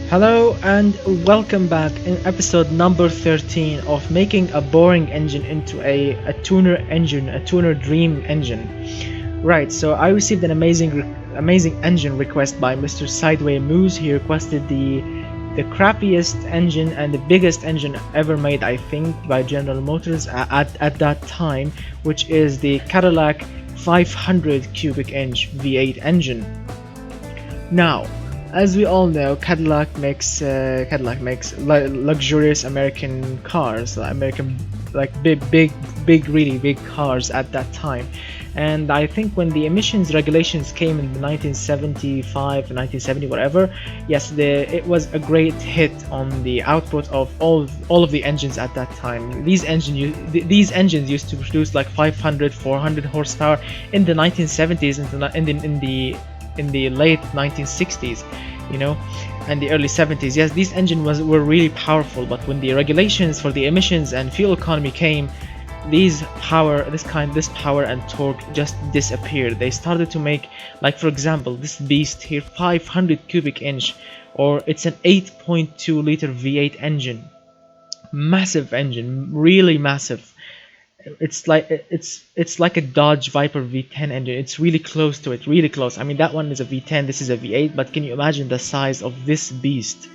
Hello and welcome back in episode number 13 of making a boring engine into a tuner engine, a tuner dream engine. Right, so I received an amazing engine request by Mr. Sideway Moose. He requested the crappiest engine and the biggest engine ever made, I think, by General Motors at that time, which is the Cadillac 500 cubic inch V8 engine. Now, as we all know, Cadillac makes luxurious American cars, American like really big cars at that time. And I think when the emissions regulations came in 1975, 1970, whatever, yes, it was a great hit on the output of all of the engines at that time. These engines used to produce like 500, 400 horsepower in the 1970s, in the late 1960s, and the early 70s. Yes, these engines were really powerful, but when the regulations for the emissions and fuel economy came, this power and torque just disappeared. They started to make, like for example, this beast here, 500 cubic inch, or it's an 8.2 liter V8 engine. Massive engine, really massive. It's like a Dodge Viper V10 engine. It's really close to it, really close. I mean, that one is a V10, this is a V8, but can you imagine the size of this beast?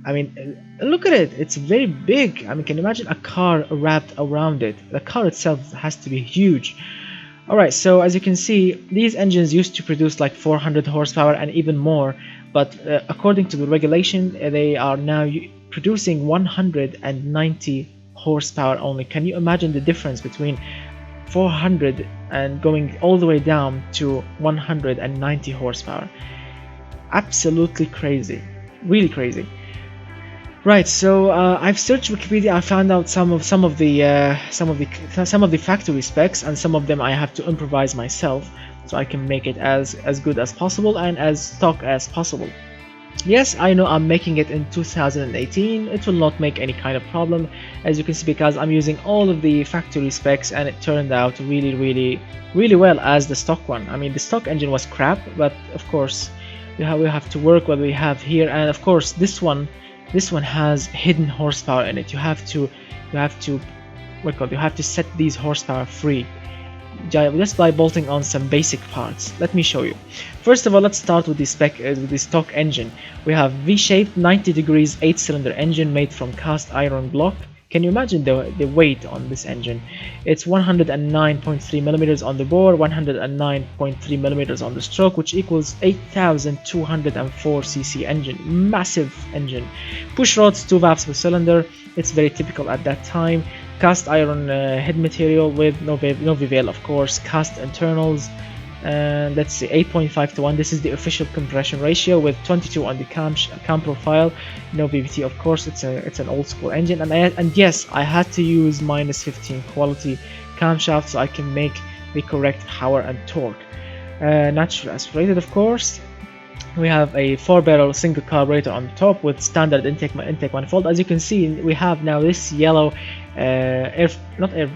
I mean, look at it, it's very big. I mean, can you imagine a car wrapped around it? The car itself has to be huge. Alright, so as you can see, these engines used to produce like 400 horsepower and even more, but according to the regulation, they are now producing 190 horsepower only. Can you imagine the difference between 400 and going all the way down to 190 horsepower? Absolutely crazy, really crazy. Right, so I've searched Wikipedia. I found out some of the factory specs, and some of them I have to improvise myself, so I can make it as good as possible and as stock as possible. Yes, I know I'm making it in 2018. It will not make any kind of problem, as you can see, because I'm using all of the factory specs, and it turned out really well as the stock one. I mean, the stock engine was crap, but of course we have to work what we have here, and of course this one has hidden horsepower in it. You have to set these horsepower free just by bolting on some basic parts. Let me show you. First of all, let's start with the stock engine. We have V-shaped 90 degrees 8-cylinder engine made from cast iron block. Can you imagine the weight on this engine? It's 109.3 millimeters on the bore, 109.3 millimeters on the stroke, which equals 8,204 cc engine. Massive engine. Push rods, 2 valves per cylinder. It's very typical at that time. Cast iron head material with no V-veil, of course. Cast internals. And let's see, 8.5:1. This is the official compression ratio with 22 on the cam profile. No VVT, of course. It's an old school engine, and yes, I had to use -15 quality camshaft so I can make the correct power and torque. Naturally aspirated, of course. We have a 4-barrel single carburetor on the top with standard intake manifold. As you can see, we have now this yellow air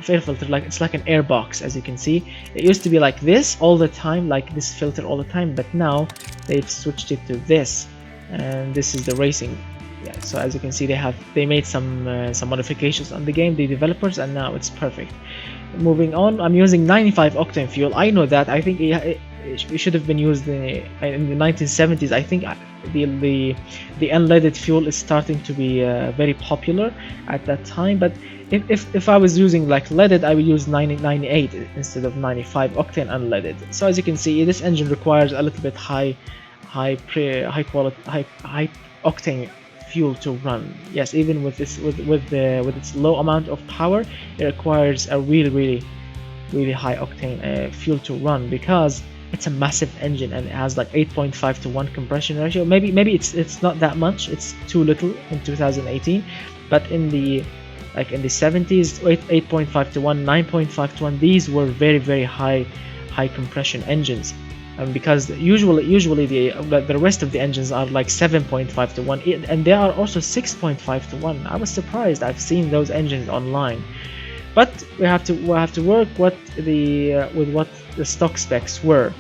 filter, like it's like an air box. As you can see, it used to be like this all the time, like this filter all the time, but now they've switched it to this, and this is the racing. Yeah, so as you can see, they made some modifications on the game, the developers, and now it's perfect. Moving on, I'm using 95 octane fuel. I know that. I think it should have been used in the 1970s. I think the unleaded fuel is starting to be very popular at that time, but if I was using like leaded, I would use 98 instead of 95 octane unleaded. So as you can see, this engine requires a little bit high octane fuel to run. Yes, even with its low amount of power, it requires a really high octane fuel to run, because it's a massive engine and it has like 8.5:1 compression ratio. Maybe it's not that much, it's too little in 2018, but in the 70s, 8.5:1, 9.5:1, these were very high compression engines. Because usually the rest of the engines are like 7.5:1, and there are also 6.5:1. I was surprised. I've seen those engines online, but we have to work with what the stock specs were.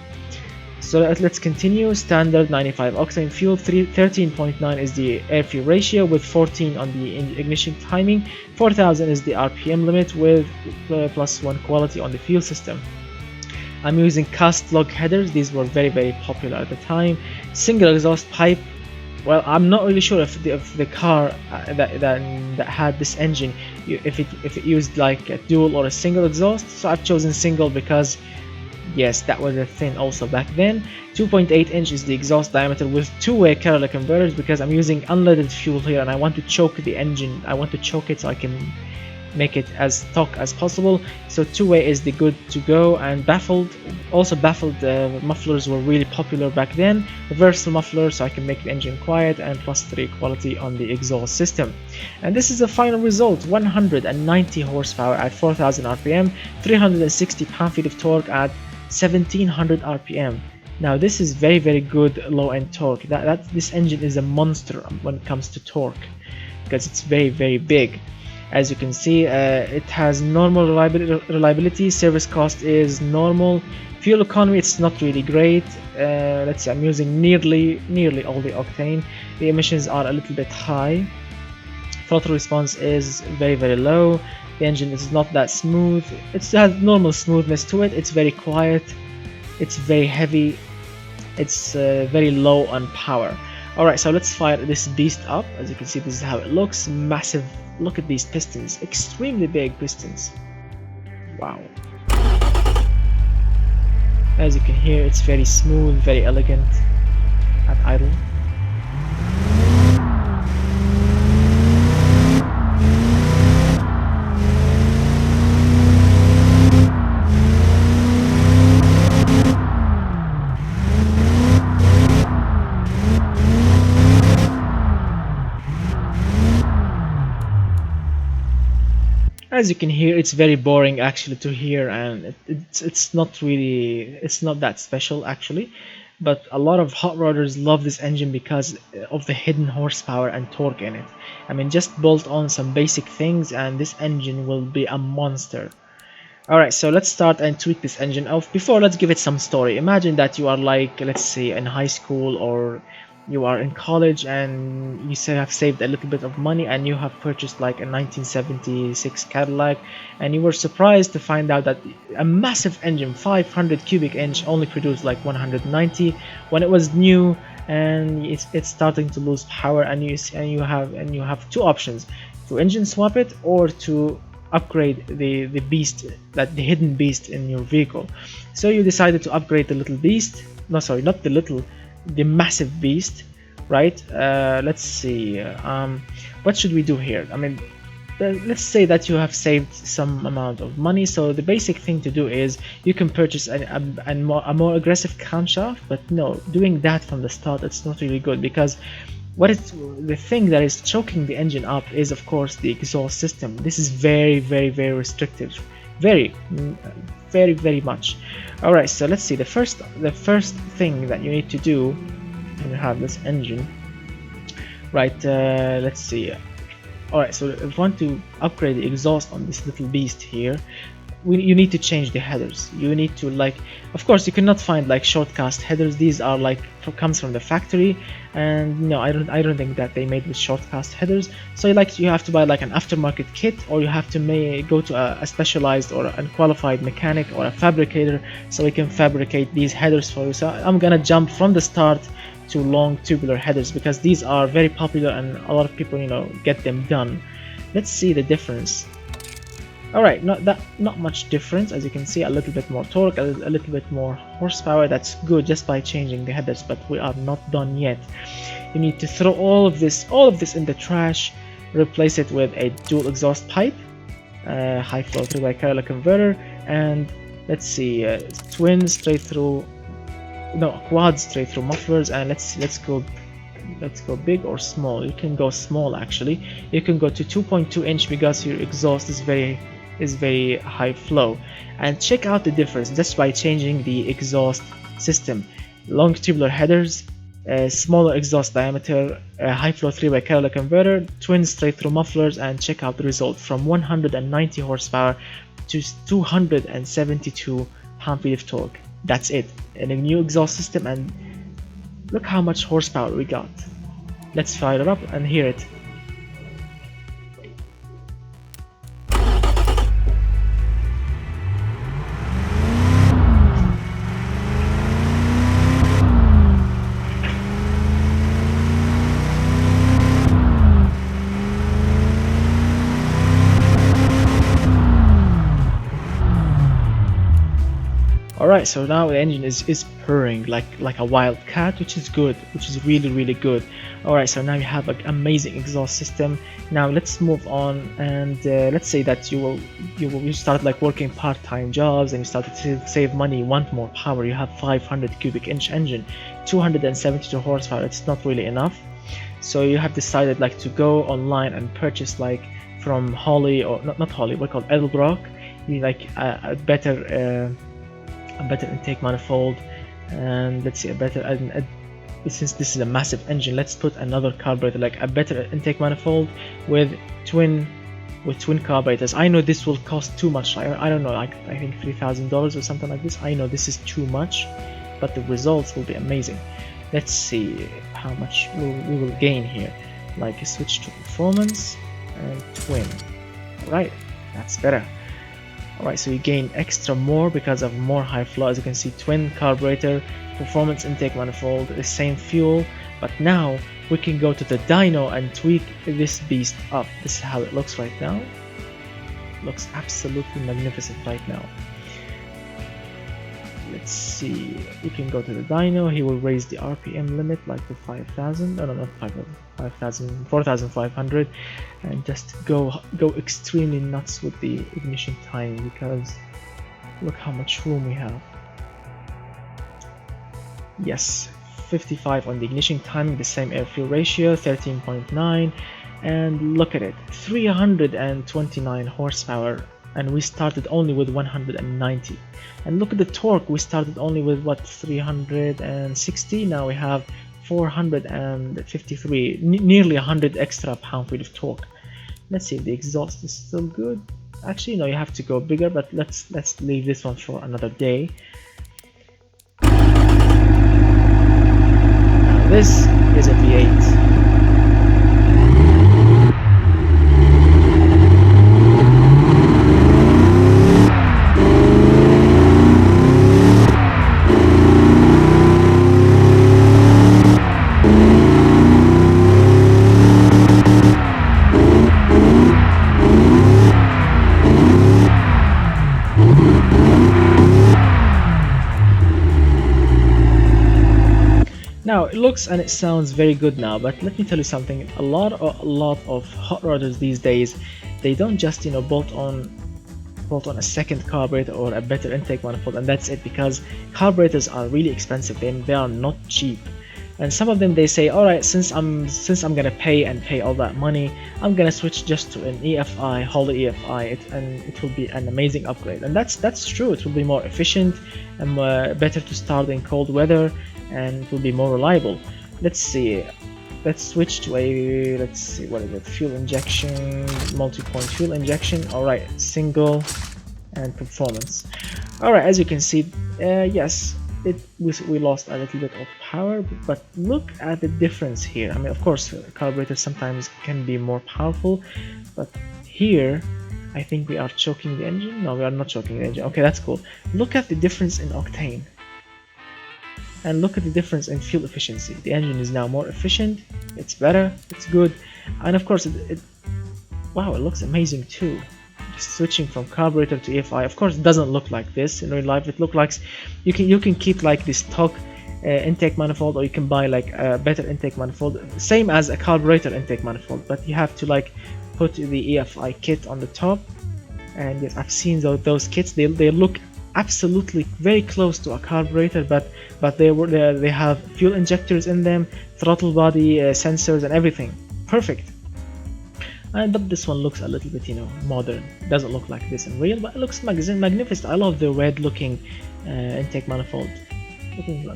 So let's continue. Standard 95 octane fuel, 13.9 is the air fuel ratio with 14 on the ignition timing, 4000 is the RPM limit with +1 quality on the fuel system. I'm using cast log headers. These were very popular at the time. Single exhaust pipe. Well, I'm not really sure if the car that had this engine, if it used like a dual or a single exhaust. So I've chosen single because yes, that was a thing also back then. 2.8 inch is the exhaust diameter with two-way Cadillac converters because I'm using unleaded fuel here and I want to choke the engine. I want to choke it so I can make it as stock as possible. So two-way is the good to go. And baffled mufflers were really popular back then. Reversal muffler so I can make the engine quiet, and +3 quality on the exhaust system. And this is the final result: 190 horsepower at 4000 rpm, 360 pound-feet of torque at 1700 rpm. Now this is very good low-end torque. This engine is a monster when it comes to torque because it's very big. As you can see, it has normal reliability. Service cost is normal. Fuel economy, it's not really great. Let's see, I'm using nearly all the octane. The emissions are a little bit high. Throttle response is very low. The engine is not that smooth. It has normal smoothness to it. It's very quiet. It's very heavy. It's very low on power. Alright, so let's fire this beast up. As you can see, this is how it looks. Massive. Look at these pistons. Extremely big pistons. Wow. As you can hear, it's very smooth, very elegant at idle. As you can hear, it's very boring actually to hear, and it's not that special actually. But a lot of hot rodders love this engine because of the hidden horsepower and torque in it. I mean, just bolt on some basic things and this engine will be a monster. Alright, so let's start and tweak this engine out. Before, let's give it some story. Imagine that you are like, let's say, in high school or you are in college and you have saved a little bit of money and you have purchased like a 1976 Cadillac, and you were surprised to find out that a massive engine, 500 cubic inch, only produced like 190 when it was new, and it's starting to lose power, and you have two options: to engine swap it or to upgrade the beast, the hidden beast in your vehicle. So you decided to upgrade the little beast. No, sorry, not the little, the massive beast, right? Let's see, what should we do here? I mean, let's say that you have saved some amount of money, so the basic thing to do is you can purchase a more aggressive camshaft. But no, doing that from the start, it's not really good, because the thing that is choking the engine up is of course the exhaust system. This is very restrictive, very much. Alright, so let's see, the first thing that you need to do when you have this engine, right? Let's see. Alright, so if you want to upgrade the exhaust on this little beast here, you need to change the headers. You need to, like, of course you cannot find like short cast headers. These are like comes from the factory, and no, I don't think that they made with short cast headers. So you have to buy like an aftermarket kit, or you have to go to a specialized or unqualified mechanic or a fabricator so he can fabricate these headers for you. So I'm gonna jump from the start to long tubular headers because these are very popular and a lot of people get them done. Let's see the difference. Alright, not much difference. As you can see, a little bit more torque, a little bit more horsepower. That's good just by changing the headers, but we are not done yet. You need to throw all of this in the trash, replace it with a dual exhaust pipe, high flow 3-way Cadillac converter, and let's see, quad straight through mufflers. And let's go big or small. You can go small actually. You can go to 2.2 inch because your exhaust is very high flow. And check out the difference just by changing the exhaust system. Long tubular headers, smaller exhaust diameter, high flow 3-way Cadillac converter, twin straight through mufflers, and check out the result from 190 horsepower to 272 pound-feet of torque. That's it. And a new exhaust system, and look how much horsepower we got. Let's fire it up and hear it. Alright, so now the engine is purring like a wild cat, which is good, which is really good. Alright, so now you have an amazing exhaust system. Now let's move on, and let's say that you start like working part-time jobs and you started to save money, you want more power. You have 500 cubic inch engine, 272 horsepower. It's not really enough, so you have decided like to go online and purchase like from Holly, or not Holly, we're called Edelbrock. You like a better intake manifold, and let's see, since this is a massive engine, let's put another carburetor, like a better intake manifold with twin carburetors. I know this will cost too much. I don't know, like I think $3,000 or something like this. I know this is too much, but the results will be amazing. Let's see how much we will gain here. Like switch to performance and twin. Right, that's better. Alright, so you gain extra more because of more high flow. As you can see, twin carburetor, performance intake manifold, the same fuel, but now we can go to the dyno and tweak this beast up. This is how it looks right now. Looks absolutely magnificent right now. Let's see, we can go to the dyno. He will raise the RPM limit like to 5,000, no, not 5,000, 4,500, and just go extremely nuts with the ignition timing, because look how much room we have. Yes, 55 on the ignition timing, the same air fuel ratio, 13.9, and look at it, 329 horsepower, and we started only with 190. And look at the torque, we started only with what, 360, now we have 453, nearly 100 extra pound-feet of torque. Let's see if the exhaust is still good. Actually no, you have to go bigger, but let's leave this one for another day. Now this is a V8. Now it looks and it sounds very good now, but let me tell you something. A lot of hot rodders these days, they don't just bolt on a second carburetor or a better intake manifold and that's it, because carburetors are really expensive. They are not cheap. And some of them, they say, all right, since I'm gonna pay all that money, I'm gonna switch just to an EFI, Holly EFI, and it will be an amazing upgrade. And that's true. It will be more efficient and better to start in cold weather, and it will be more reliable. Let's see. Let's switch to a, let's see, what is it? Fuel injection, multi-point fuel injection. All right, single and performance. All right, as you can see, yes. We lost a little bit of power, but look at the difference here. I mean, of course, carburetors sometimes can be more powerful, but here I think we are choking the engine. No, we are not choking the engine. Okay, that's cool. Look at the difference in octane, and look at the difference in fuel efficiency. The engine is now more efficient, it's better, it's good, and of course wow, it looks amazing too. Switching from carburetor to EFI, of course it doesn't look like this in real life. It looks like you can keep like this stock intake manifold, or you can buy like a better intake manifold, same as a carburetor intake manifold, but you have to like put the EFI kit on the top. And yes, I've seen those kits. They look absolutely very close to a carburetor, but they have fuel injectors in them, throttle body sensors and everything. Perfect. But this one looks a little bit, modern. It doesn't look like this in real, but it looks magnificent. I love the red looking intake manifold.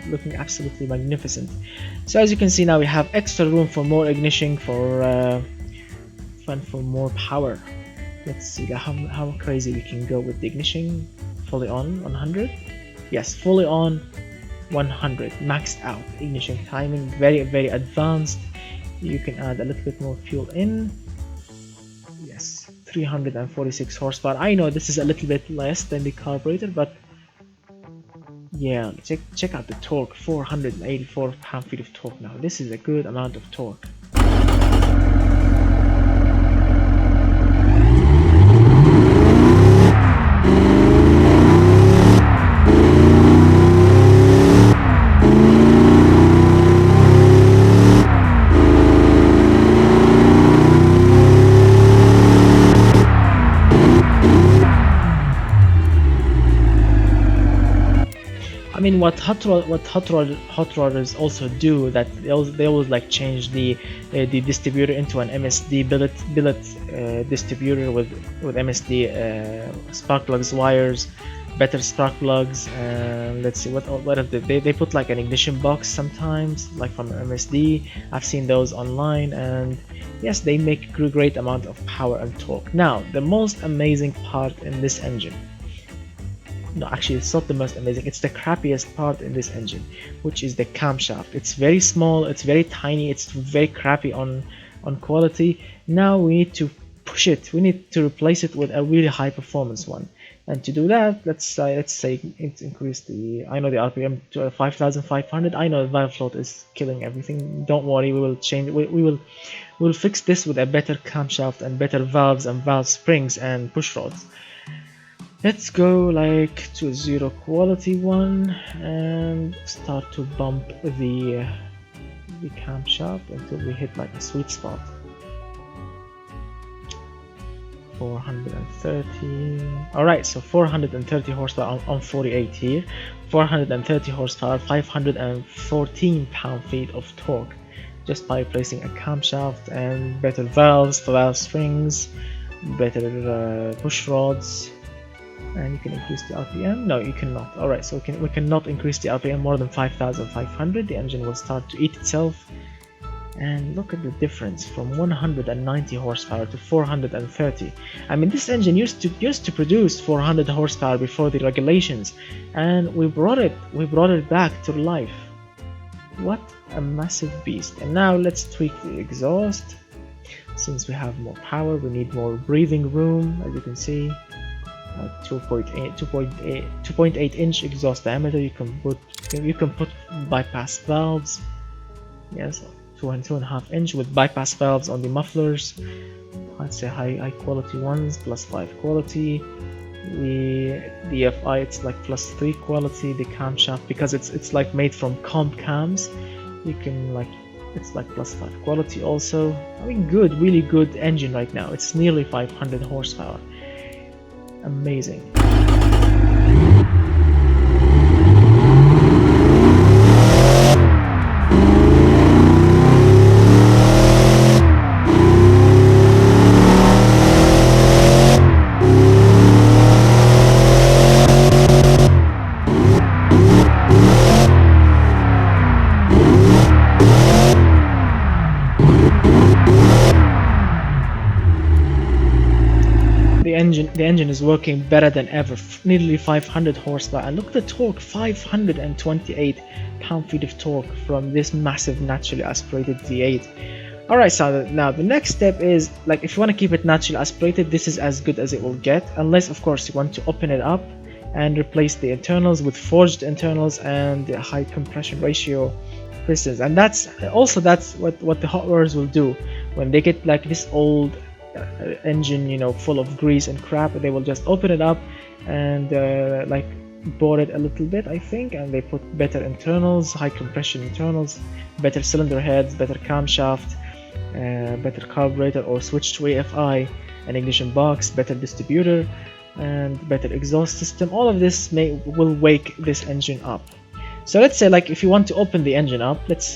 Looking absolutely magnificent. So as you can see, now we have extra room for more ignition, for more power. Let's see how crazy we can go with the ignition fully on 100. Yes, fully on, 100, maxed out. Ignition timing, very advanced. You can add a little bit more fuel in. Yes, 346 horsepower. I know this is a little bit less than the carburetor, but yeah, check out the torque. 484 pound-feet of torque. Now this is a good amount of torque. I mean, what hot rodders also do, that they always like change the distributor into an MSD billet distributor with MSD spark plugs, wires, better spark plugs. Let's see what are they put like an ignition box sometimes, like from MSD. I've seen those online, and yes, they make a great amount of power and torque. Now, the most amazing part in this engine. No, actually, it's not the most amazing. It's the crappiest part in this engine, which is the camshaft. It's very small. It's very tiny. It's very crappy on quality. Now we need to push it. We need to replace it with a really high performance one. And to do that, let's say increase the. I know the RPM to 5,500. I know the valve float is killing everything. Don't worry, we will change. We'll fix this with a better camshaft and better valves and valve springs and push rods. Let's go like to a zero quality one and start to bump the camshaft until we hit like a sweet spot. 430. Alright, so 430 horsepower on 48 here. 430 horsepower, 514 pound-feet of torque, just by replacing a camshaft and better valves, valve springs, better push rods. And you can increase the RPM. No, you cannot. Alright, so we cannot increase the RPM more than 5,500. The engine will start to eat itself. And look at the difference from 190 horsepower to 430. I mean, this engine used to produce 400 horsepower before the regulations, and we brought it back to life. What a massive beast. And now let's tweak the exhaust. Since we have more power, we need more breathing room, as you can see. 2.8 inch exhaust diameter. You can put bypass valves. Yes, 2.5 inch with bypass valves on the mufflers. I'd say high quality ones, +5 quality. The DFI, it's like +3 quality. The camshaft, because it's like made from comp cams, you can like, it's like +5 quality also. I mean, really good engine right now. It's nearly 500 horsepower. Amazing. The engine is working better than ever, nearly 500 horsepower, and look at the torque, 528 pound-feet of torque from this massive naturally aspirated V8. Alright, so now the next step is, like, if you want to keep it naturally aspirated, this is as good as it will get, unless of course you want to open it up and replace the internals with forged internals and high compression ratio pistons. And that's what the hot rodders will do when they get like this old engine, you know, full of grease and crap. They will just open it up and like bore it a little bit, I think, and they put better internals, high compression internals, better cylinder heads, better camshaft, better carburetor, or switch to AFI, an ignition box, better distributor, and better exhaust system. All of this will wake this engine up. So let's say, like, if you want to open the engine up, let's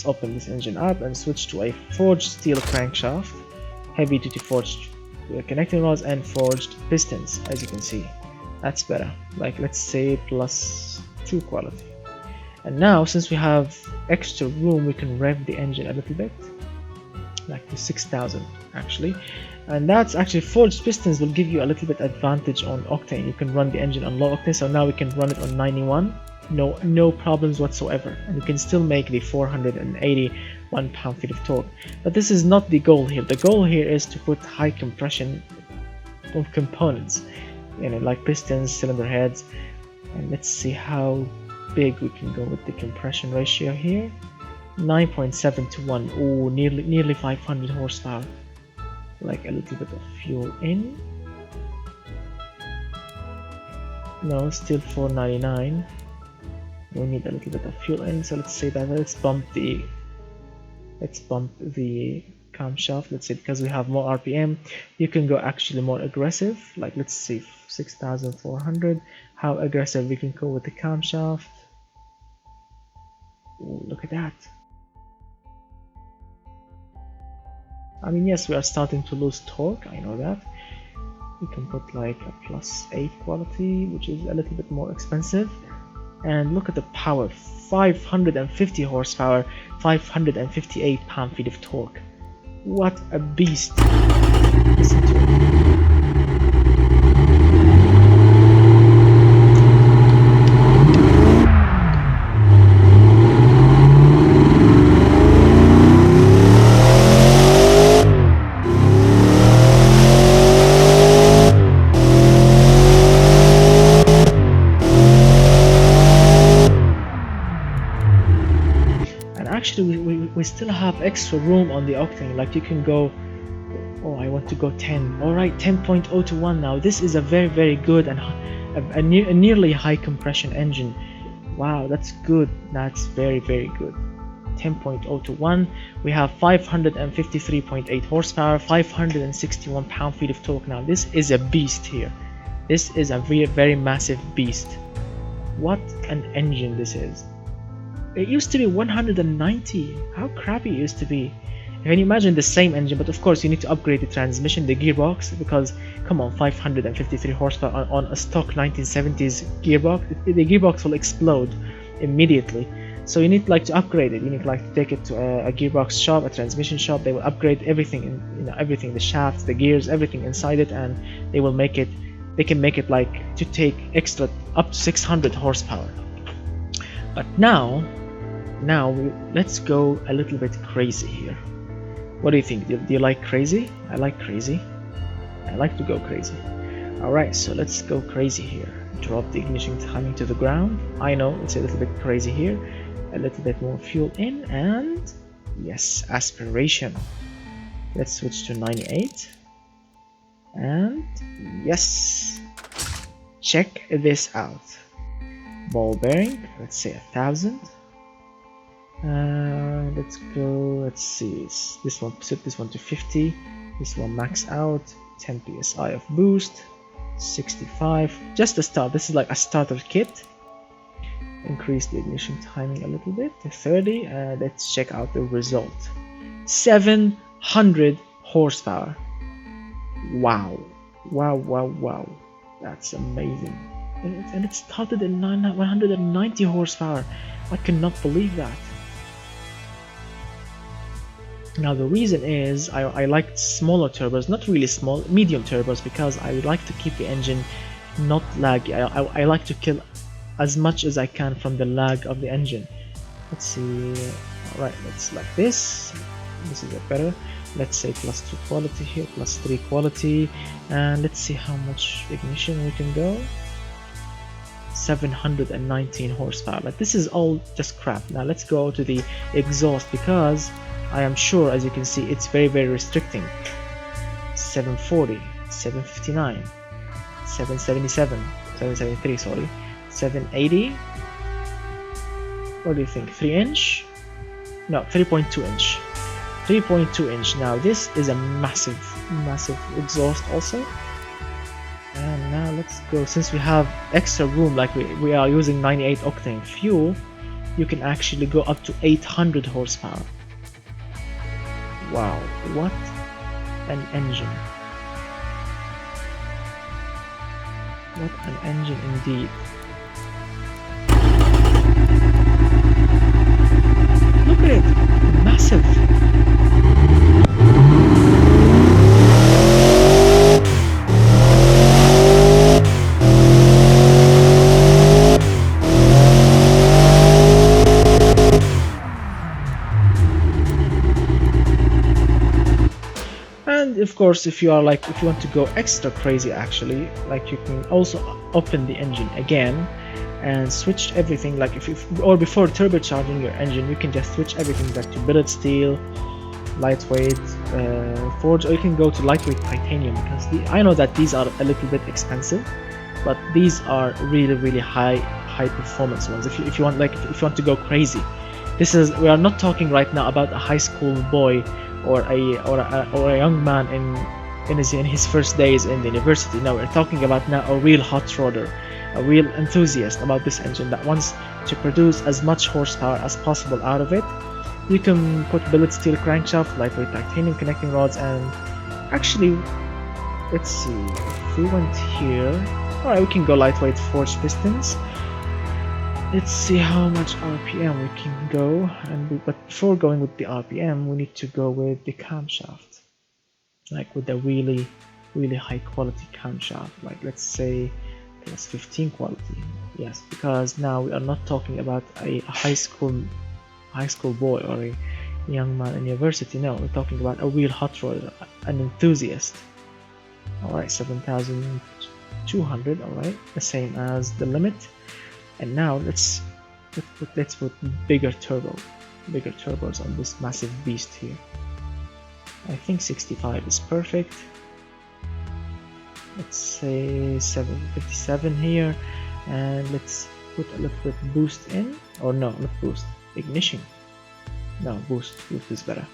open this engine up and switch to a forged steel crankshaft, heavy duty forged connecting rods, and forged pistons. As you can see, that's better, like let's say +2 quality. And now, since we have extra room, we can rev the engine a little bit, like to 6,000 actually, And that's actually forged pistons will give you a little bit advantage on octane. You can run the engine on low octane, so now we can run it on 91. No problems whatsoever, and you can still make the 481 pound-feet of torque. But this is not the goal here. The goal here is to put high compression of components, like pistons, cylinder heads. And let's see how big we can go with the compression ratio here. 9.7 to 1. Oh, nearly 500 horsepower. Like a little bit of fuel in. No, still 499. We need a little bit of fuel in, so let's say that let's bump the camshaft. Let's say because we have more RPM, you can go actually more aggressive. Like let's see 6,400. How aggressive we can go with the camshaft. Ooh, look at that. I mean, yes, we are starting to lose torque, I know that. We can put like a +8 quality, which is a little bit more expensive. And look at the power, 550 horsepower, 558 pound-feet of torque. What a beast. Listen to it. Actually, we still have extra room on the octane. Like you can go, oh, I want to go 10. Alright, 10.0 to 1 now. This is a very good and a nearly high compression engine. Wow, that's good. That's very good. 10.0 to 1. We have 553.8 horsepower, 561 pound-feet of torque. Now this is a beast here. This is a very massive beast. What an engine this is. It used to be 190. How crappy it used to be. Can you imagine the same engine? But of course you need to upgrade the transmission, the gearbox, because come on, 553 horsepower on a stock 1970s gearbox, the gearbox will explode immediately. So you need like to upgrade it. You need like to take it to a gearbox shop, a transmission shop. They will upgrade everything, everything, the shafts, the gears, everything inside it, and they will make it. They can make it like to take extra up to 600 horsepower. But now let's go a little bit crazy here. What do you think? Do you like crazy? I like crazy. I like to go crazy. Alright, so let's go crazy here. Drop the ignition timing to the ground. I know it's a little bit crazy here. A little bit more fuel in, and yes, aspiration. Let's switch to 98. And yes, check this out. Ball bearing, let's say 1,000. Let's go, let's see, this one, set this one to 50, this one max out, 10 psi of boost, 65, just a start. This is like a starter kit. Increase the ignition timing a little bit to 30, and let's check out the result. 700 horsepower. Wow, that's amazing. And it started at 190 horsepower. I cannot believe that. Now the reason is I like smaller turbos, not really small, medium turbos, because I would like to keep the engine not laggy. I like to kill as much as I can from the lag of the engine. Let's see. Alright, let's like this. This is a better. Let's say +2 quality here, +3 quality, and let's see how much ignition we can go. 719 horsepower. Like this is all just crap. Now let's go to the exhaust, because I am sure, as you can see, it's very restricting. 740, 759, 777, 773, sorry, 780. What do you think? 3 inch? No, 3.2 inch. 3.2 inch. Now this is a massive exhaust also. And now let's go, since we have extra room, like we are using 98 octane fuel, you can actually go up to 800 horsepower. Wow, what an engine. What an engine indeed. Look at it, massive. And of course, if you are like, if you want to go extra crazy, actually, like you can also open the engine again and switch everything. Like if you, or before turbocharging your engine, you can just switch everything back to billet steel, lightweight, forged, or you can go to lightweight titanium, because I know that these are a little bit expensive, but these are really high performance ones. If you want, like, if you want to go crazy, this is, we are not talking right now about a high school boy or a young man in his first days in the university. No, we're talking about now a real hot rodder, a real enthusiast about this engine that wants to produce as much horsepower as possible out of it. You can put billet steel crankshaft, lightweight titanium connecting rods, and actually, let's see, if we went here, alright, we can go lightweight forged pistons. Let's see how much RPM we can go, but before going with the RPM, we need to go with the camshaft, like with the really high quality camshaft, like let's say plus 15 quality. Yes, because now we are not talking about a high school boy or a young man in university. No, we're talking about a real hot rodder, an enthusiast. Alright, 7,200. Alright, the same as the limit. And now let's put bigger turbos on this massive beast here. I think 65 is perfect. Let's say 757 here, and let's put a little bit boost in, or no, not boost, ignition. No, boost is better.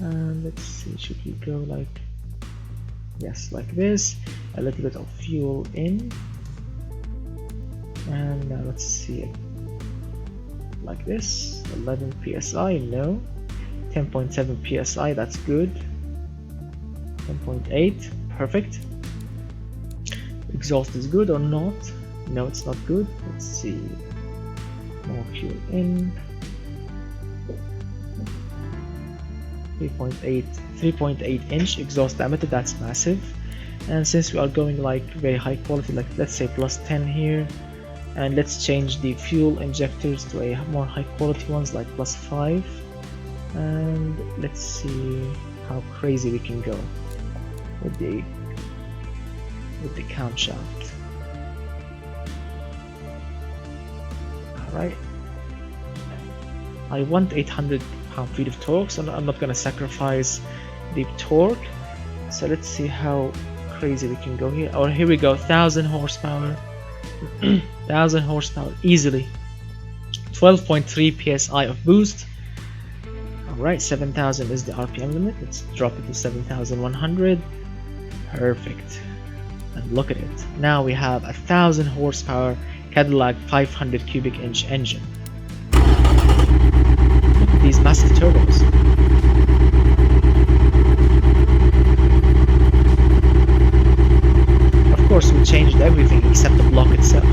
And let's see, should we go like, yes, like this, a little bit of fuel in, and now let's see it like this. 11 psi, no. 10.7 psi, that's good. 10.8, perfect. Exhaust is good or not? No, it's not good. Let's see, more fuel in. 3.8 inch exhaust diameter, that's massive. And since we are going like very high quality, like let's say plus 10 here, and let's change the fuel injectors to a more high quality ones like plus 5, and let's see how crazy we can go with the camshaft. Alright, I want 800 pound-feet of torque, so I'm not gonna sacrifice the torque. So let's see how crazy we can go here. Or here we go, 1000 horsepower. 1000 horsepower easily. 12.3 psi of boost. Alright, 7000 is the RPM limit. Let's drop it to 7100. Perfect. And look at it. Now we have 1000 horsepower Cadillac 500 cubic inch engine. Look at these massive turbos. Of course, we changed everything except the block itself.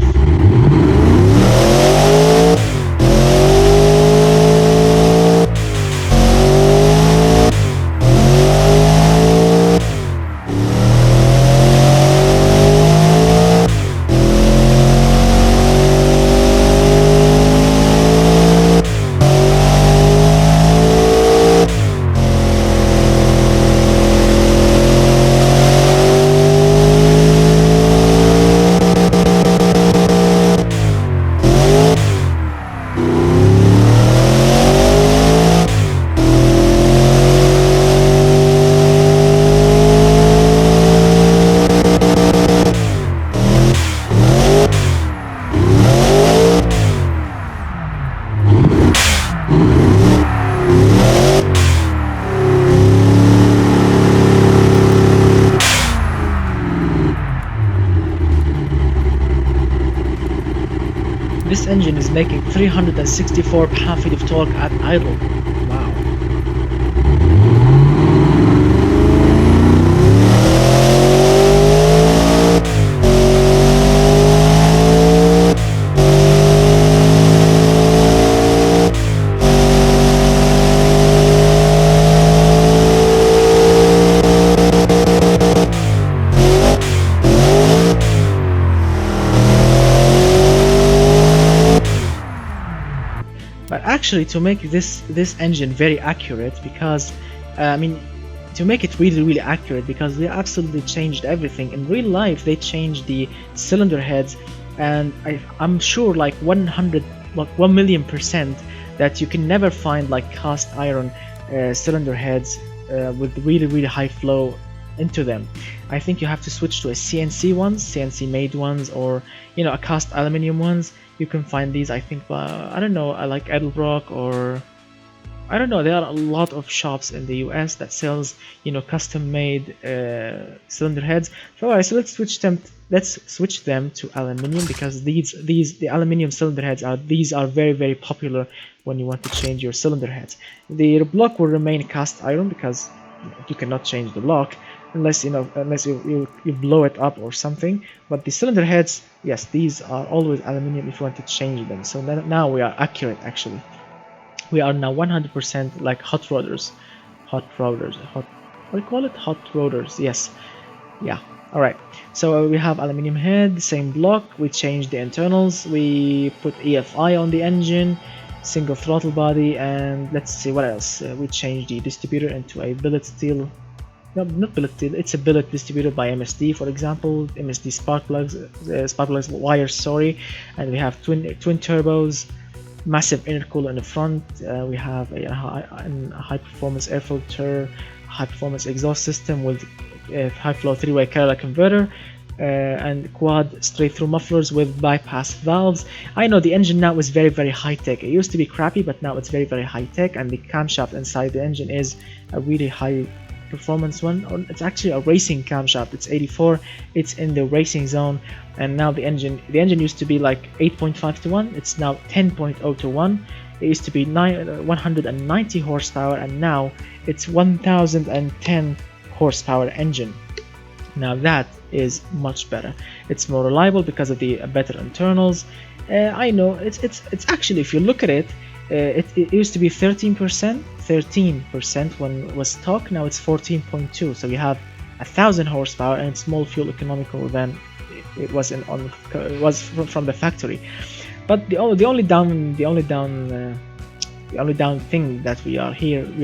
This engine is making 364 pound-feet of torque at idle. Wow. But actually, to make this engine very accurate, because I mean, to make it really accurate, because they absolutely changed everything in real life. They changed the cylinder heads, and I'm sure like 100, like 1,000,000% that you can never find like cast iron cylinder heads with really high flow into them. I think you have to switch to a CNC ones, CNC made ones, or a cast aluminum ones. You can find these, I think, I don't know, I like Edelbrock, or I don't know. There are a lot of shops in the US that sells custom made cylinder heads. So alright, so let's switch them to aluminum, because the aluminum cylinder heads are very popular when you want to change your cylinder heads. The block will remain cast iron, because you cannot change the block unless you blow it up or something. But the cylinder heads, yes, these are always aluminum if you want to change them. So now we are accurate. Actually, we are now 100% like hot rodders. What do you call it? Hot rodders. Yes. Yeah. All right. So we have aluminum head, same block. We changed the internals. We put EFI on the engine, single throttle body, and let's see what else. We changed the distributor into a billet steel. No, not billet steel. It's a billet distributor by MSD, for example. MSD spark plugs wires. Sorry, and we have twin turbos, massive intercooler in the front. We have a high performance air filter, high performance exhaust system with high flow 3-way Cadillac converter, and quad straight through mufflers with bypass valves. I know the engine now is very high tech. It used to be crappy, but now it's very high tech, and the camshaft inside the engine is a really high performance one. It's actually a racing camshaft. It's 84. It's in the racing zone. And now the engine used to be like 8.5 to 1. It's now 10.0 to 1. It used to be 190 horsepower, and now it's 1010 horsepower engine. Now that is much better. It's more reliable because of the better internals. I know it's actually, if you look at it, it used to be 13% when it was stock. Now it's 14.2. So you have 1,000 horsepower, and it's more fuel economical than it was from the factory. But the only down thing that we are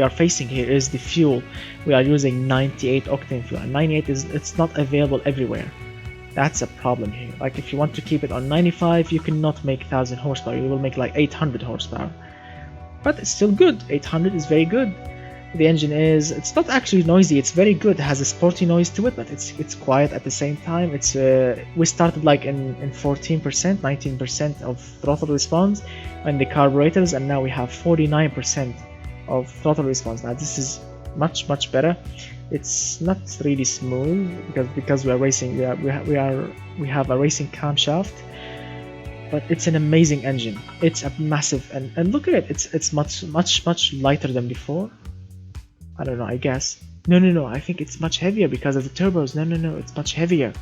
facing here is the fuel. We are using 98 octane fuel, and 98 it's not available everywhere. That's a problem here. Like if you want to keep it on 95, you cannot make 1,000 horsepower. You will make like 800 horsepower. But it's still good. 800 is very good. The engine it's not actually noisy. It's very good. It has a sporty noise to it, but it's quiet at the same time. It's we started like in 14%, 19% of throttle response and the carburetors, and now we have 49% of throttle response. Now this is much better. It's not really smooth because we are racing. We have a racing camshaft. But it's an amazing engine. It's a massive, and look at it. It's much lighter than before. I don't know. I guess no. I think it's much heavier because of the turbos. No. It's much heavier.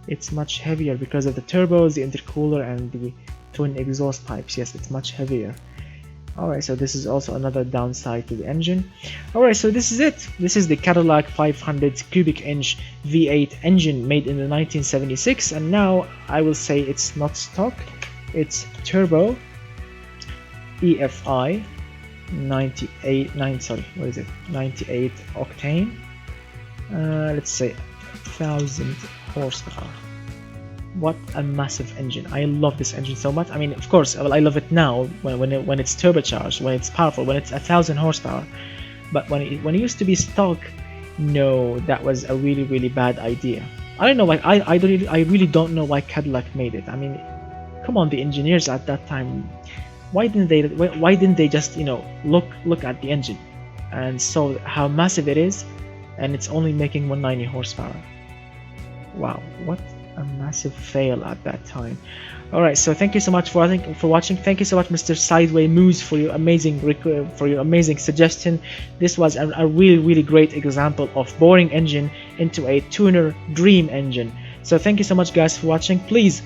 It's much heavier because of the turbos, the intercooler, and the twin exhaust pipes. Yes, it's much heavier. Alright, so this is also another downside to the engine. Alright, so this is it. This is the Cadillac 500 cubic inch V8 engine made in the 1976, and now I will say it's not stock. It's turbo EFI 98 octane. Let's say 1,000 horsepower. What a massive engine. I love this engine so much. I mean, of course, I love it now when it's turbocharged, when it's powerful, when it's 1,000 horsepower. But when it used to be stock, no, that was a really bad idea. I don't know why. I really don't know why Cadillac made it. I mean, come on, the engineers at that time, why didn't they just look at the engine and saw how massive it is, and it's only making 190 horsepower. Wow, what a massive fail at that time. Alright, so thank you so much for watching. Thank you so much, Mr. Sideway Moose, for your amazing suggestion. This was a really great example of boring engine into a tuner dream engine. So thank you so much, guys, for watching. Please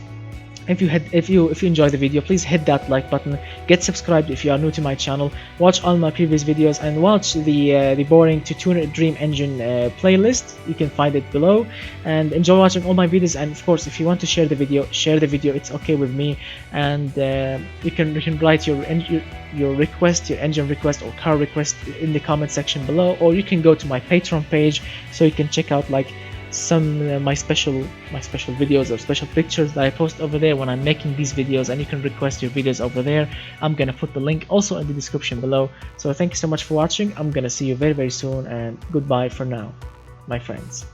if you enjoy the video, please hit that like button. Get subscribed if you are new to my channel. Watch all my previous videos and watch the boring to tuner dream engine playlist. You can find it below. And enjoy watching all my videos. And of course, if you want to share the video, share the video. It's okay with me. And you can write your request, your engine request or car request in the comment section below, or you can go to my Patreon page so you can check out like some my special videos or special pictures that I post over there when I'm making these videos, and you can request your videos over there. I'm gonna put the link also in the description below. So thank you so much for watching. I'm gonna see you very soon, and goodbye for now, my friends.